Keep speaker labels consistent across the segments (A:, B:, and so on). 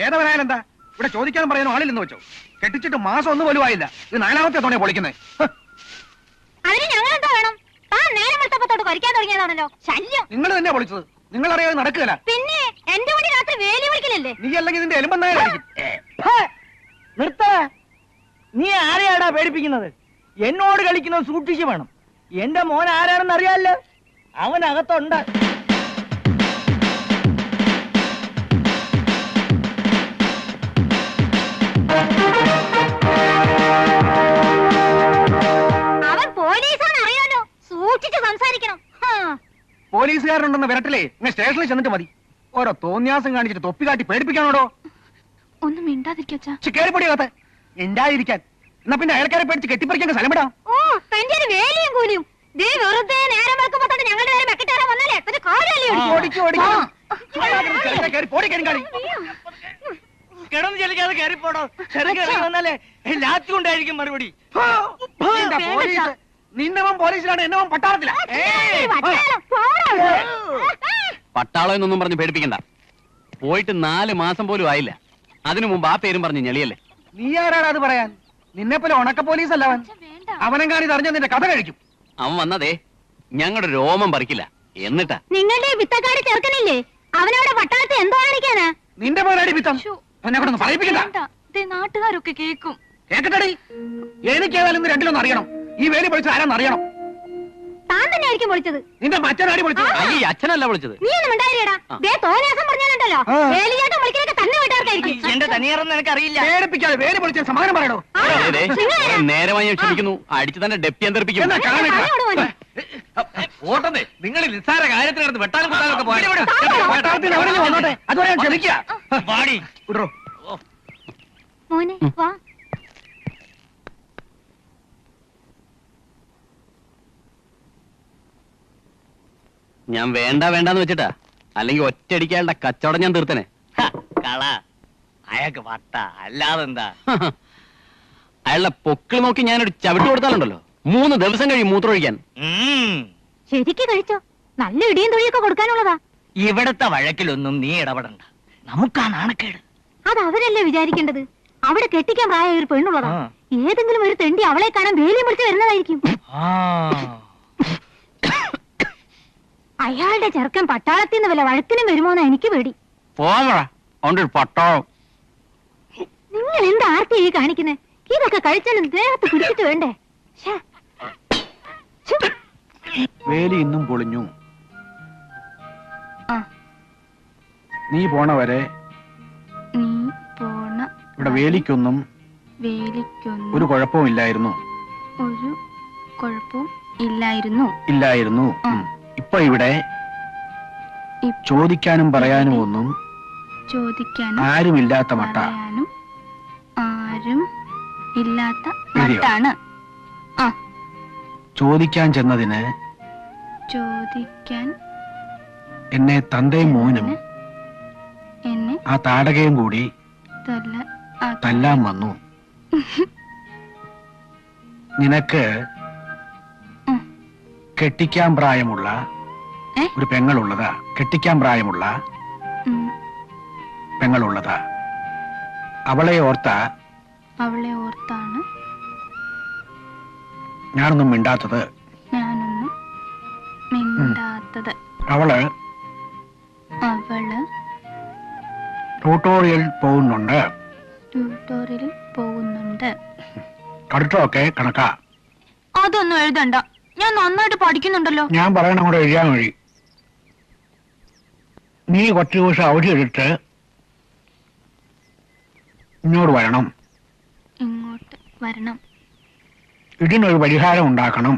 A: ഏതവനായാലും എന്താ? ഇവിടെ ചോദിക്കാൻ പറയാനോ ആളില്ലെന്ന് വെച്ചോ? കെട്ടിച്ചിട്ട് മാസം ഒന്നും പോലും ആയില്ല. ഇത് 4ാമത്തെ തവണ പൊളിക്കുന്നേ.
B: അതിന് ഞങ്ങളെന്താ വേണം? താൻ നേരം വെളുത്തപ്പത്തോട്ട് കഴിക്കാൻ തുടങ്ങിയതാണല്ലോ. ശല്യം.
A: നിങ്ങൾ തന്നെ പൊളിച്ചത്. നിങ്ങൾ അറിയാതെ നടക്കുകയല്ല.
B: പിന്നെ എന്റെ കൂടി രാത്രി വേലി വിളിക്കലല്ലേ?
A: നീ അല്ലെങ്കിൽ നിന്റെ എലുമ്പന്നായിരിക്കും.
C: നിർത്ത. നീ ആരെയാടാ പേടിപ്പിക്കുന്നത്? എന്നോട് കളിക്കുന്നത് സൂക്ഷിച്ചു വേണം. എന്റെ മോൻ ആരാണെന്ന് അറിയാലോ. അവനകത്തുണ്ട്.
B: അവൻ പോലീസാന്ന് അറിയാലോ. സൂക്ഷിച്ച് സംസാരിക്കണം.
A: പോലീസുകാരനുണ്ടെന്ന് വരട്ടില്ലേ? നിങ്ങൾ സ്റ്റേഷനിൽ ചെന്നിട്ട് മതി. ഓരോ തോന്നിയാസം കാണിച്ചിട്ട് തൊപ്പി കാട്ടി പേടിപ്പിക്കാനോടോ?
B: ഒന്നും മിണ്ടാതിരിക്കാ.
A: കേറിപ്പൊടിയകത്ത് മിണ്ടാതിരിക്കാൻ. എന്നാ പിന്നെ അയൽക്കാരെ പേടിച്ച് കെട്ടിപ്പറിക്കാൻ സ്ഥലമിടാം.
B: ഓ തന്റെ ഒരു വേലിയും കൂലിയും. വെറുതെ നേരം വെക്കുമ്പോത്തോട്ട് ഞങ്ങളുടെ നേരെ മെക്കിട്ടേറാൻ വന്നാലേ ഒരു കാലല്ലേ
C: കിടന്ന് ചെലിക്കാതെ കയറിപ്പോടോ. ചെറുകയറി വന്നാലേ ലാത്തി കൊണ്ടായിരിക്കും മറുപടി.
A: നിന്നവൻ പോലീസിലാണ്, എന്നവൻ പട്ടാളത്തിലാ.
D: പട്ടാളം എന്നൊന്നും പറഞ്ഞ് പേടിപ്പിക്കണ്ട. പോയിട്ട് 4 മാസം പോലും ആയില്ല. അതിനു മുമ്പ് ആ പേരും പറഞ്ഞ് ഞെളിയല്ലേ.
A: നീ ആരാടാ അത് പറയാൻ? നിന്നെ പോലെ ഉണക്ക പോലീസ് അല്ല അവൻ. അവനെങ്ങാനി അറിഞ്ഞ നിന്റെ കഥ കഴിക്കും.
D: അവൻ വന്നതേ ഞങ്ങളുടെ രോമം പറിക്കില്ല. എന്നിട്ടാ
B: നിങ്ങളുടെ വിത്തക്കാട് ചേർക്കണില്ലേ? അവനവിടെ പട്ടാളത്തിൽ എന്തോ കാണിക്കാനാ?
A: നിന്റെ പോലാടി വിത്തം. എന്നെ കൊണ്ടൊന്ന് പറയിപ്പിക്കണ്ട.
B: നാട്ടുകാരൊക്കെ കേൾക്കും.
A: കേക്കട്ടടി. എനിക്കേതായാലും ഇന്ന് രണ്ടിലൊന്നും അറിയണം. ഈ വേലി പൊളിച്ചത് ആരാന്ന് അറിയണം.
B: താൻ തന്നെ ആയിരിക്കും പൊളിച്ചത്.
A: നിന്റെ മറ്റനാടി പൊളിച്ചത്.
D: ഈ അച്ഛനല്ല വിളിച്ചത്.
B: നീ ഒന്നും ഉണ്ടായില്ലടാ. തോന്നിയാസം പറഞ്ഞാലുണ്ടല്ലോ വേലിയാട്ടം വിളിക്കലൊക്കെ തന്നെ വീട്ടുകാർക്കായിരിക്കും.
C: എന്റെ തനിയാറൊന്നും എനിക്കറിയില്ല.
A: പേടിപ്പിക്കാതെ വേലി പൊളിച്ച സമാധാനം പറയണോ?
D: നേരമായി ഞാൻ ക്ഷമിക്കുന്നു. അടിച്ചു തന്നെ ഡെപ്പി അന്തരിപ്പിക്കും.
A: ഓട്ടന്നേ നിങ്ങൾ നിസ്സാര കാര്യത്തിനടുത്ത് വെട്ടാനും കുത്താനൊക്കെ വന്നോട്ടെ. അതുവരെ ഞാൻ ക്ഷമിക്കാം.
B: മോനെ വാ.
D: ഞാൻ വേണ്ടാന്ന് വെച്ചിട്ടാ. അല്ലെങ്കിൽ ഒറ്റയടിക്കാളുടെ കച്ചവടം ഞാൻ തീർത്തനെ.
C: കള അയാൾക്ക് വട്ട അല്ലാതെന്താ?
D: അയാളുടെ പൊക്കിൾ നോക്കി ഞാനൊരു ചവിട്ട് കൊടുത്താലുണ്ടല്ലോ 3 ദിവസം കഴിയും മൂത്രമൊഴിക്കാൻ.
B: ശരിക്ക് കഴിച്ചോ? നല്ല ഇടിയും തൊഴിയൊക്കെ കൊടുക്കാനുള്ളതാ.
C: ഇവിടത്തെ വഴക്കിലൊന്നും നീ ഇടപെടണ്ട. നമുക്കാ നാണക്കേട്.
B: അത് അവരല്ലേ വിചാരിക്കേണ്ടത്. അവിടെ കെട്ടിക്കാൻ പ്രായ ഒരു പെണ്ണുള്ളതാ. ഏതെങ്കിലും ഒരു തെണ്ടി അവളെ കാണാൻ വേലി വിളിച്ച് വരുന്നതായിരിക്കും. അയാളുടെ ചെറുക്കൻ പട്ടാളത്തിൽ നിന്ന് വല്ല വഴക്കിനും വരുമോന്നാ എനിക്ക് പേടി.
D: പട്ടാളം
B: നിങ്ങൾ എന്താ ആർത്തിയായി കാണിക്കുന്നേ? ഇതൊക്കെ കഴിച്ചാലും ദേഹത്ത് പിടിച്ചിട്ട് വേണ്ടേ?
A: വേലി ഇന്നും പൊളിഞ്ഞു. നീ പോണവരെ ഇവിടെ വേലിക്കൊന്നും ഒരു കുഴപ്പവും ഇല്ലായിരുന്നു. ഇപ്പൊ ഇവിടെ ചോദിക്കാനും പറയാനും ഒന്നും ആരുമില്ലാത്ത മട്ട. ചോദിക്കാൻ ചെന്നതിന് എന്നെ തന്തയും മോനും ആ താടകയും കൂടി തല്ലാൻ വന്നു. നിനക്ക് കെട്ടിക്കാൻ പ്രായമുള്ള ഒരു പെങ്ങളുള്ളതാ. കെട്ടിക്കാൻ പ്രായമുള്ള പെങ്ങളുള്ളതാ. അവളെ ഓർത്താണ് ഞാനൊന്നും മിണ്ടാത്തത്. അവള് ട്യൂട്ടോറിയൽ പോകുന്നുണ്ട്. കടുത്തമൊക്കെ കണക്കാ.
B: അതൊന്നും എഴുതണ്ട. ഞാൻ നന്നായിട്ട് പഠിക്കുന്നുണ്ടല്ലോ.
A: ഞാൻ പറയണ കൂടെ എഴുതാൻ വഴി. നീ കുറച്ച് ദിവസം അവധി എടുത്ത് ഇങ്ങോട്ട് വരണം. ഇതിനൊരു പരിഹാരം ഉണ്ടാക്കണം.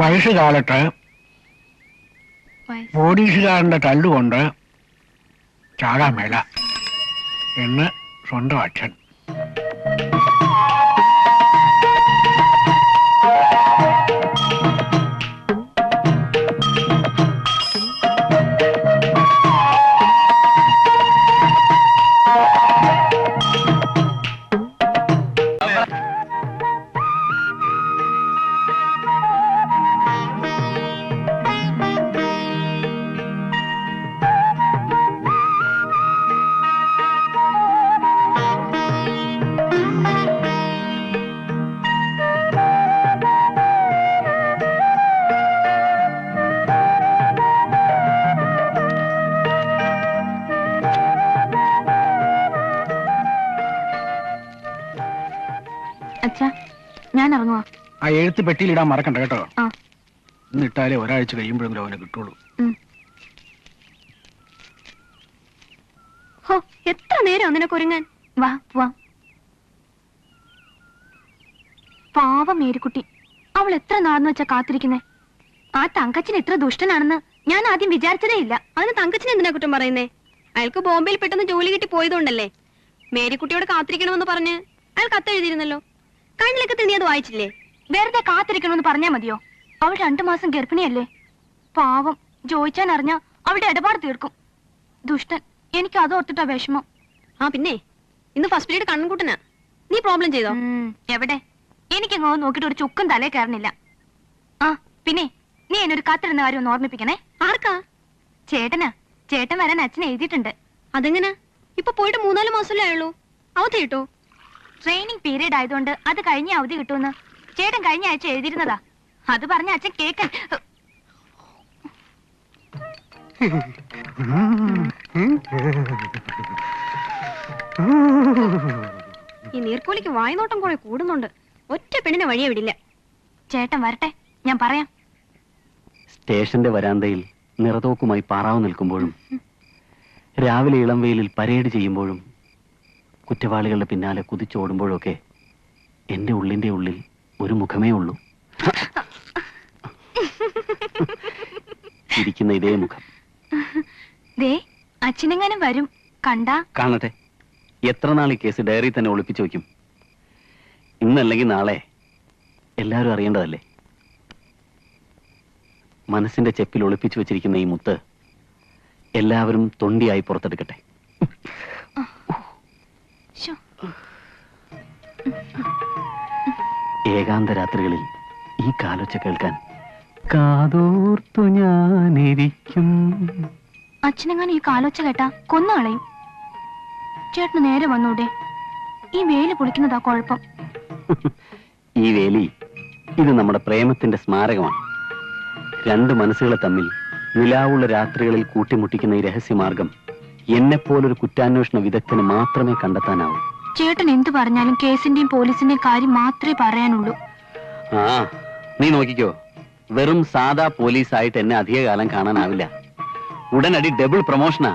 A: വയസ്സുകാലത്ത് പോലീസുകാരന്റെ തല്ലുകൊണ്ട് ചാകാൻ മേല എന്ന് സ്വന്തം അച്ഛൻ.
B: അച്ഛാ ഞാൻ ഇറങ്ങുവാ.
A: ആ എഴുത്ത് പെട്ടിയിലിടാൻ മറക്കണ്ട കേട്ടോ.
B: ആ.
A: ഇന്നിട്ടാലേ ഒരാഴ്ച കഴിയുമ്പോഴെങ്കിലും അവനെ കിട്ടുള്ളൂ.
B: ഹോ, എത്ര നേരം നിനക്ക് ഒരുങ്ങാൻ. വാ വാ. പാവം മേരിക്കുട്ടി, അവൾ എത്ര നാളെന്ന് വെച്ചാ കാത്തിരിക്കുന്നേ. ആ തങ്കച്ചൻ എത്ര ദുഷ്ടനാണെന്ന് ഞാൻ ആദ്യം വിചാരിച്ചതേ ഇല്ല.
E: അതിന് തങ്കച്ചൻ എന്തിനാ കുറ്റം പറയുന്നേ? അയാൾക്ക് ബോംബെയിൽ പെട്ടെന്ന് ജോലി കിട്ടി പോയതുകൊണ്ടല്ലേ. മേരിക്കുട്ടിയോട് കാത്തിരിക്കണമെന്ന് പറഞ്ഞ് അയാൾ കത്തെഴുതിയിരുന്നല്ലോ. കണ്ണിലൊക്കെ തിനി അത് വായിച്ചില്ലേ?
B: വെറുതെ കാത്തിരിക്കണമെന്ന് പറഞ്ഞാ മതിയോ? അവൾ 2 മാസം ഗർഭിണിയല്ലേ. പാവം ജോയിച്ചാൻ അറിഞ്ഞ അവളുടെ ഇടപാട് തീർക്കും. ദുഷ്ടൻ. എനിക്ക് അതോർത്തിട്ടാ വിഷമം.
E: ആ പിന്നെ ഇന്ന് ഫസ്റ്റ് പീരീഡ് കണ്ണൻകുട്ടനാ. നീ പ്രോബ്ലം ചെയ്തോ?
B: എവിടെ? എനിക്കങ്ങോ നോക്കിട്ട് ഒരു ചുക്കും തലേ കയറുന്നില്ല. ആ പിന്നെ നീ എന്നൊരു കത്തിടുന്ന കാര്യം ഒന്ന് ഓർമ്മിപ്പിക്കണേ.
E: ആർക്കാ?
B: ചേട്ടനാ. ചേട്ടൻ വരാൻ അച്ഛൻ എഴുതിയിട്ടുണ്ട്.
E: അതെങ്ങനെ? ഇപ്പൊ പോയിട്ട് 3-4 മാസമല്ലേ ആയുള്ളൂ. അവധി കിട്ടോ?
B: ട്രെയിനിങ് പീരീഡ് ആയതുകൊണ്ട് അത് കഴിഞ്ഞ അവധി കിട്ടുമെന്ന് ചേട്ടൻ കഴിഞ്ഞ ആഴ്ച എഴുതിയിരുന്നതാ. അത് പറഞ്ഞ അച്ഛൻ കേക്കൻ.
E: ഈ നീർക്കോലിക്ക് വായ്നോട്ടം കുറെ കൂടുന്നുണ്ട്. ഒറ്റ പെണ്ണിനെ വഴിയെ വിടില്ല.
B: ചേട്ടൻ വരട്ടെ, ഞാൻ പറയാം.
D: സ്റ്റേഷന്റെ വരാന്തയിൽ നിറതോക്കുമായി പാറാവ് നിൽക്കുമ്പോഴും രാവിലെ ഇളം വെയിലിൽ പരേഡ് ചെയ്യുമ്പോഴും കുറ്റവാളികളുടെ പിന്നാലെ കുതിച്ചോടുമ്പോഴൊക്കെ എന്റെ ഉള്ളിന്റെ ഉള്ളിൽ ഒരു മുഖമേ ഉള്ളൂ. ഇരിക്കുന്ന ഇതേ മുഖം.
B: ദേ അച്ഛനെങ്ങാനും വരും. കണ്ടാ
D: കാണട്ടെ. എത്ര നാൾ ഈ കേസ് ഡയറി തന്നെ ഒളിപ്പിച്ചു വയ്ക്കും? ഇന്നല്ലെങ്കിൽ നാളെ എല്ലാവരും അറിയേണ്ടതല്ലേ. മനസ്സിന്റെ ചെപ്പിൽ ഒളിപ്പിച്ചു വെച്ചിരിക്കുന്ന ഈ മുത്ത് എല്ലാവരും തൊണ്ടിയായി പുറത്തെടുക്കട്ടെ. ഏകാന്ത രാത്രികളിൽ ഈ കാലൊച്ച കേൾക്കാൻ കാതോർത്തു ഞാനിരിക്കും.
B: അച്ഛനെങ്ങാനും ഈ കാലൊച്ച കേട്ടാ കൊന്നുകളയും. ചേട്ടന് നേരെ വന്നൂടെ? ഈ വേല് പൊളിക്കുന്നതാ കുഴപ്പം.
D: ഈ വേലി ഇത് നമ്മുടെ പ്രേമത്തിന്റെ സ്മാരകമാണ്. 2 മനസ്സുകളെ തമ്മിൽ നിലാവുള്ള രാത്രികളിൽ കൂട്ടിമുട്ടിക്കുന്ന ഈ രഹസ്യമാർഗം എന്നെപ്പോലൊരു കുറ്റാന്വേഷണ വിദഗ്ധന് മാത്രമേ കണ്ടെത്താനാവൂ.
B: ചേട്ടൻ എന്തു പറഞ്ഞാലും കേസിന്റെയും പോലീസിന്റെയും കാര്യം മാത്രമേ പറയാനുള്ളൂ.
D: ആ നീ നോക്കിക്കോ. വെറും സാധാ പോലീസായിട്ട് എന്നെ അധികകാലം കാണാനാവില്ല. ഉടനടി ഡബിൾ പ്രൊമോഷനാ.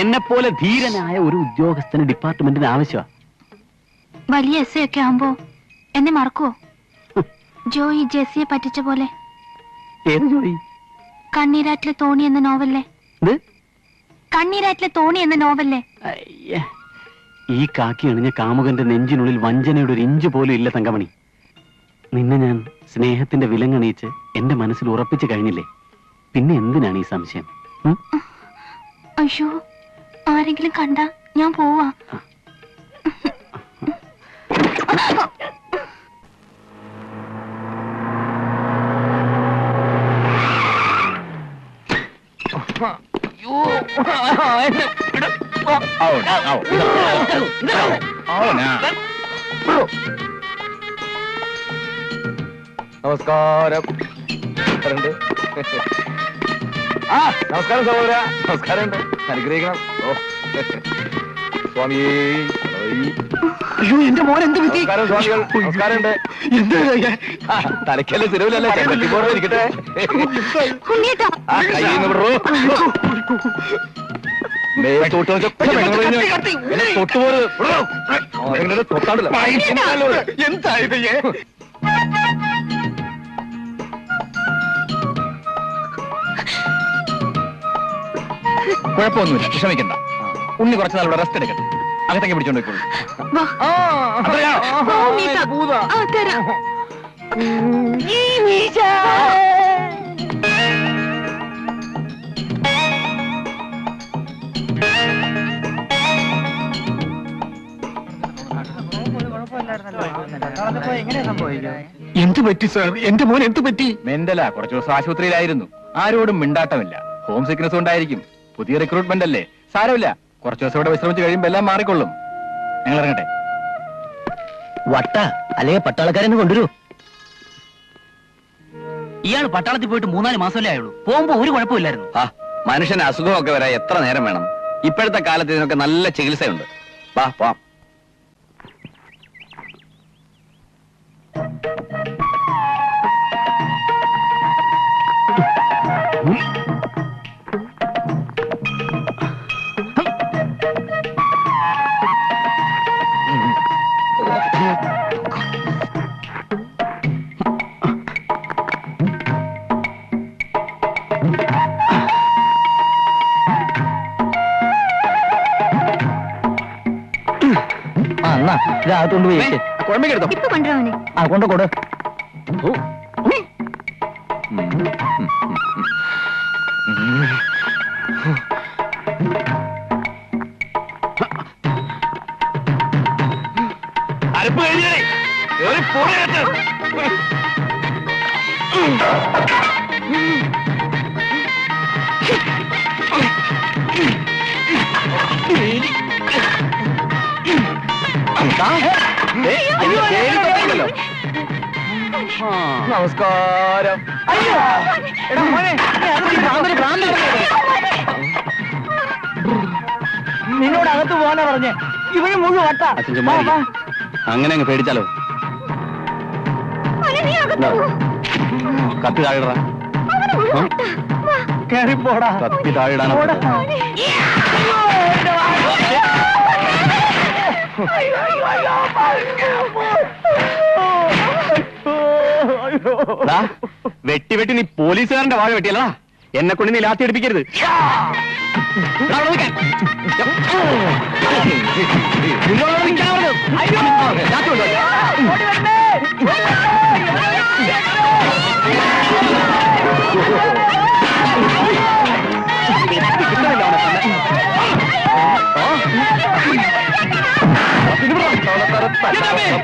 D: എന്നെപ്പോലെ ധീരനായ ഒരു ഉദ്യോഗസ്ഥന് ഡിപ്പാർട്ട്മെന്റിന് ആവശ്യമാണ്.
B: വലിയ എസ് ഒക്കെ ആവുമ്പോ എന്നെ മറക്കുവോ? ജോയി ജെസ്സിയെ പറ്റിച്ച പോലെ.
D: ഏത് ജോയി?
B: കണ്ണീരാറ്റിലെ തോണി എന്ന നോവല്ലേ? കണ്ണീരാറ്റിലെ തോണി എന്ന നോവല്ലേ?
D: ഈ കാക്കി അണിഞ്ഞ കാമുകന്റെ നെഞ്ചിനുള്ളിൽ വഞ്ചനയുടെ ഒരു ഇഞ്ച് പോലും ഇല്ല തങ്കമണി. നിന്നെ ഞാൻ സ്നേഹത്തിന്റെ വിലങ്ങണിയിച്ച് എന്റെ മനസ്സിൽ ഉറപ്പിച്ചു കഴിഞ്ഞില്ലേ. പിന്നെ എന്തിനാണ് ഈ സംശയം?
B: അയ്യോ, ആരെങ്കിലും കണ്ട ഞാൻ പോവാ.
A: നമസ്കാരം. നമസ്കാരം സഹോദര. നമസ്കാരമുണ്ട്. അനുഗ്രഹിക്കണം. ഓ സ്വാമി. അയ്യോ എന്റെ മോൻ എന്ത് പറ്റി? സ്വാമികൾ നമസ്കാരമുണ്ട്. എന്ത് തലക്കല്ലേ തിരുവിലല്ലേ ഇരിക്കട്ടെ. എന്തായത്? കുഴപ്പമൊന്നുമില്ല, വിഷമിക്കണ്ട. ഉണ്ണി കുറച്ച് നാൾ ഇവിടെ റെസ്റ്റ് എടുക്കട്ടെ. അകത്തേക്ക് പിടിച്ചോണ്ട് പോയിക്കോളൂ. എന്ത് പറ്റി സാർ? എന്റെ മോൻ എന്ത് പറ്റി? മെന്റല. കുറച്ചു ദിവസം ആശുപത്രിയിലായിരുന്നു. ആരോടും മിണ്ടാട്ടമില്ല. ഹോം സിക്നസ് ഉണ്ടായിരിക്കും. പുതിയ റിക്രൂട്ട്മെന്റ് അല്ലേ, സാരമില്ല. കുറച്ചു ദിവസം ഇവിടെ വിശ്രമിച്ച് കഴിയുമ്പോ എല്ലാം മാറിക്കൊള്ളും. ഞങ്ങൾ ഇറങ്ങട്ടെ.
C: വട്ട അല്ലെങ്കിൽ പട്ടാളക്കാരെന്ന് കൊണ്ടുവരൂ. ഇയാൾ പട്ടാളത്തിൽ പോയിട്ട് 3-4 മാസമല്ലേ ആയുള്ളൂ. പോകുമ്പോ ഒരു കുഴപ്പമില്ലായിരുന്നു.
D: ആ മനുഷ്യന് അസുഖമൊക്കെ വരാൻ എത്ര നേരം വേണം? ഇപ്പോഴത്തെ കാലത്ത് ഇതിനൊക്കെ നല്ല ചികിത്സയുണ്ട്. വാ പോവാം.
C: എന്താ?
B: ചേട്ടാ,
C: എന്താ?
B: ചേട്ടാ, ചേട്ടാ, ചേട്ടാ, ചേട്ടാ, ചേട്ടാ, ചേട്ടാ, ചേട്ടാ, ചേട്ടാ, ചേട്ടാ, ചേട്ടാ, ചേട്ടാ, ചേട്ടാ, ചേട്ടാ, ചേട്ടാ, ചേട്ടാ, ചേട്ടാ, ചേട്ടാ, ചേട്ടാ,
A: ഇതാകത്തോണ്ട് പോയി കുഴമ്പൊക്കെ എടുത്തോ.
B: ഇപ്പൊ കൊണ്ടുവരാവനെ.
A: ആ കൊണ്ടു. അരപ്പ് കഴിഞ്ഞേ നമസ്കാരം.
C: നിന്നോട് അകത്ത് പോകാനാ പറഞ്ഞേ. ഇവന് മുഴുവൻ വട്ടാ.
D: അങ്ങനെ അങ്ങ് പേടിച്ചാലോ? കത്തി താഴെടാ.
C: കേറിപ്പോടാ.
D: കത്തി താഴെടാ. വെട്ടി വെട്ടി നീ പോലീസുകാരന്റെ വാഴ വെട്ടിയല്ലടാ. എന്നെ കൊണ്ട് നീ ലാത്തി എടുപ്പിക്കരുത്.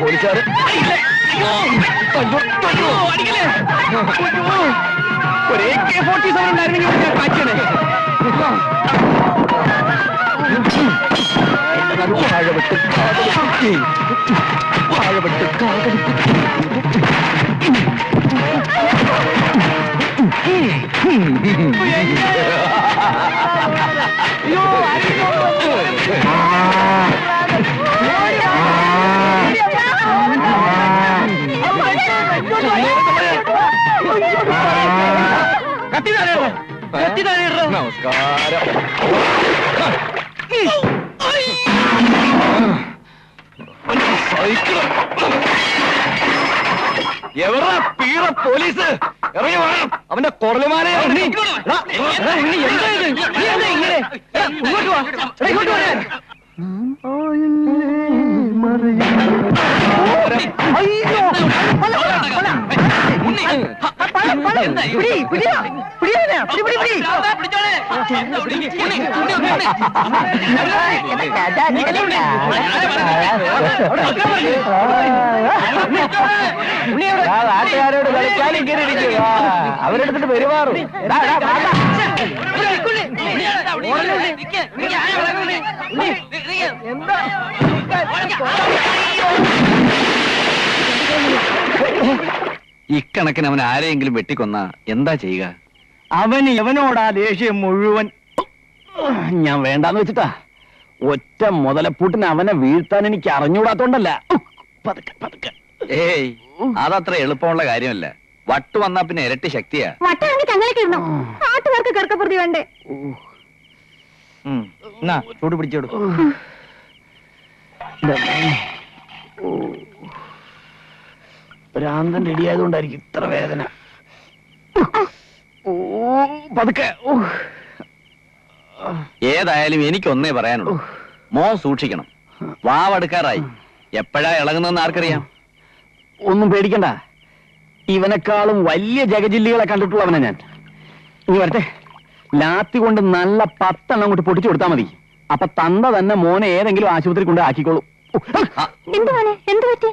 D: പോലീസുകാർ ഒരു AK-47 ഉണ്ടായിരുന്നെങ്കിൽ ഞാൻ കാച്ചണേ. വാഴവെട്ട് നമസ്കാരം. എവറാ പീറ പോലീസ് ഇറങ്ങി വേണം. അവന്റെ കൊറലുമാല നാട്ടുകാരോട് കളിക്കാനും കയറിയിരിക്കുക. അവരെടുത്തിട്ട് പെരുമാറും. ഇക്കണക്കിന് അവൻ ആരെയെങ്കിലും വെട്ടിക്കൊന്ന എന്താ ചെയ്യുക?
C: അവന് എവനോടാ ദേഷ്യം മുഴുവൻ.
D: ഞാൻ വേണ്ടാന്ന് വെച്ചിട്ടാ. ഒറ്റ മുതലപ്പൂട്ടിന് അവനെ വീഴ്ത്താൻ എനിക്ക് അറിഞ്ഞൂടാത്തോണ്ടല്ല. പതുക്കെ പതുക്കെ.
A: ഏയ് അതത്ര എളുപ്പമുള്ള കാര്യമല്ല. വട്ടു വന്നാ പിന്നെ ഇരട്ടി ശക്തിയാ.
B: വട്ടാണെങ്കിൽ ചങ്ങലൊക്കെ ഇടണം. നാട്ടുകാർക്ക് കിടക്കപ്പുറത്തി വേണ്ടേ?
C: ചൂട് പിടിച്ചോടു.
D: ഭ്രാന്തൻ റെഡിയായതുകൊണ്ടായിരിക്കും ഇത്ര വേദന. പതുക്കെ.
A: ഏതായാലും എനിക്കൊന്നേ പറയാനുള്ളൂ. സൂക്ഷിക്കണം. വാവെടുക്കാറായി. എപ്പോഴാ ഇളകുന്നതെന്ന് ആർക്കറിയാം?
D: ഒന്നും പേടിക്കണ്ട. ഇവനെക്കാളും വലിയ ജഗജില്ലികളെ കണ്ടിട്ടുള്ളവനാ ഞാൻ. ഇനി വരട്ടെ. ലാത്തി കൊണ്ട് നല്ല 10 എണ്ണം കൊണ്ട് പൊട്ടിച്ചു കൊടുത്താൽ മതി. അപ്പൊ തന്ത തന്നെ മോനെ ഏതെങ്കിലും ആശുപത്രി കൊണ്ട് ആക്കിക്കോളൂ.
B: എന്ത് മോനെ, എന്ത് പറ്റി?